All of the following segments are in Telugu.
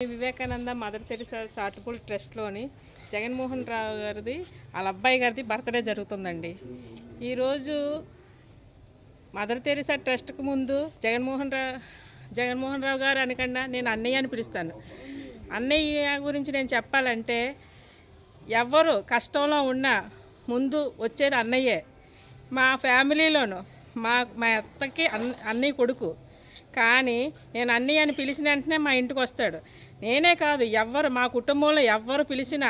వివేకానంద మదర్ తెరిసా చారిటబుల్ ట్రస్ట్లోని జగన్మోహన్ రావు గారిది వాళ్ళ అబ్బాయి గారిది బర్త్డే జరుగుతుందండి. ఈరోజు మదర్ తెరిసా ట్రస్ట్కి ముందు జగన్మోహన్ రావు గారు అనకుండా నేను అన్నయ్య అని పిలుస్తాను. అన్నయ్య గురించి నేను చెప్పాలంటే ఎవరు కష్టంలో ఉన్నా ముందు వచ్చేది అన్నయ్యే. మా ఫ్యామిలీలోను మా అత్తకి అన్నయ్య కొడుకు, కానీ నేను అన్నయ్య అని పిలిచిన వెంటనే మా ఇంటికి వస్తాడు. నేనే కాదు, ఎవరు మా కుటుంబంలో ఎవరు పిలిచినా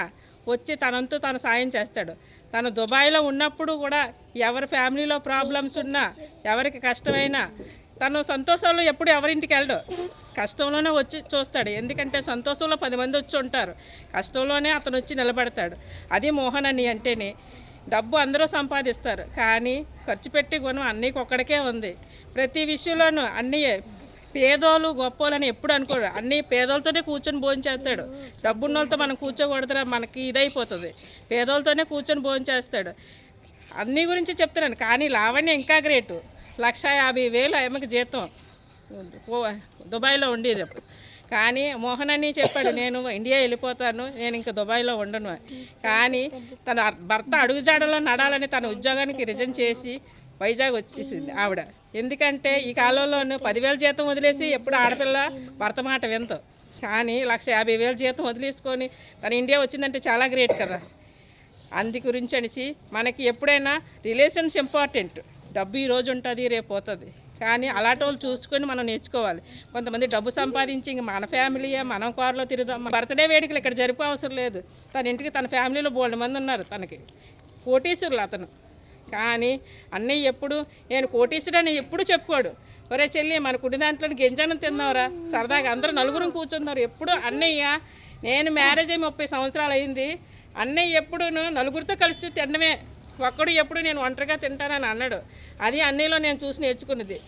వచ్చి తనంతా తను సాయం చేస్తాడు. తను దుబాయ్లో ఉన్నప్పుడు కూడా ఎవరి ఫ్యామిలీలో ప్రాబ్లమ్స్ ఉన్నా, ఎవరికి కష్టమైనా తను సంతోషంలో ఎప్పుడు ఎవరింటికి వెళ్ళడు, కష్టంలోనే వచ్చి చూస్తాడు. ఎందుకంటే సంతోషంలో 10 మంది వచ్చి ఉంటారు, కష్టంలోనే అతను వచ్చి నిలబడతాడు. అది మోహన్ అన్నయ్య అంటేనే. డబ్బు అందరూ సంపాదిస్తారు, కానీ ఖర్చు పెట్టి గుణం అన్నయ్యకి ఒక్కడికే ఉంది. ప్రతి విషయంలోనూ అన్నయ్య పేదోళ్ళు గొప్పోళ్ళని ఎప్పుడు అనుకోడు. అన్నీ పేదోళ్ళతోనే కూర్చొని భోజనం చేస్తాడు. డబ్బున్న వాళ్ళతో మనం కూర్చోకూడదురా, మనకి ఇదైపోతుంది. పేదోళ్ళతోనే కూర్చొని భోజనం చేస్తాడు. అన్నీ గురించి చెప్తున్నాను. కానీ లావణ్య ఇంకా గ్రేటు. 1,50,000 ఆమెకు జీతం దుబాయ్లో ఉండేది అప్పుడు. కానీ మోహన్ అని చెప్పాడు, నేను ఇండియా వెళ్ళిపోతాను, నేను ఇంకా దుబాయ్లో ఉండను. కానీ తన భర్త అడుగుజాడలో నడాలని తన ఉద్యోగానికి రిజైన్ చేసి వైజాగ్ వచ్చేసింది ఆవిడ. ఎందుకంటే ఈ కాలంలోనూ 10,000 జీతం వదిలేసి ఎప్పుడు ఆడపిల్ల భర్త మాట వింతో. కానీ 1,50,000 జీతం వదిలేసుకొని తను ఇండియా వచ్చిందంటే చాలా గ్రేట్ కదా. అందు గురించి అనేసి మనకి ఎప్పుడైనా రిలేషన్స్ ఇంపార్టెంట్. డబ్బు ఈరోజు ఉంటుంది, రేపు పోతుంది. కానీ అలాంటి వాళ్ళు చూసుకొని మనం నేర్చుకోవాలి. కొంతమంది డబ్బు సంపాదించి ఇంక మన ఫ్యామిలీయే మనం కారులో తిరుగుదాం. బర్త్డే వేడుకలు ఇక్కడ జరిపే అవసరం లేదు. తన ఇంటికి తన ఫ్యామిలీలో బోల్డ్ మంది ఉన్నారు, తనకి కోటీశ్వరులు అతను. కానీ అన్నయ్య ఎప్పుడు నేను కోటీశ్వరుడని ఎప్పుడు చెప్పుకోడు. ఒరే చెల్లి, మన కుడి దాంట్లో గింజనం తిన్నావురా, సరదాగా అందరూ నలుగురం కూర్చున్నారు. ఎప్పుడు అన్నయ్య, నేను మ్యారేజ్ అయ్యి 30 సంవత్సరాలు అయింది, అన్నయ్య ఎప్పుడు నలుగురితో కలిసి తినడమే, ఒక్కడు ఎప్పుడు నేను ఒంటరిగా తింటానని అన్నాడు. అది అన్నయ్యలో నేను చూసి నేర్చుకున్నది.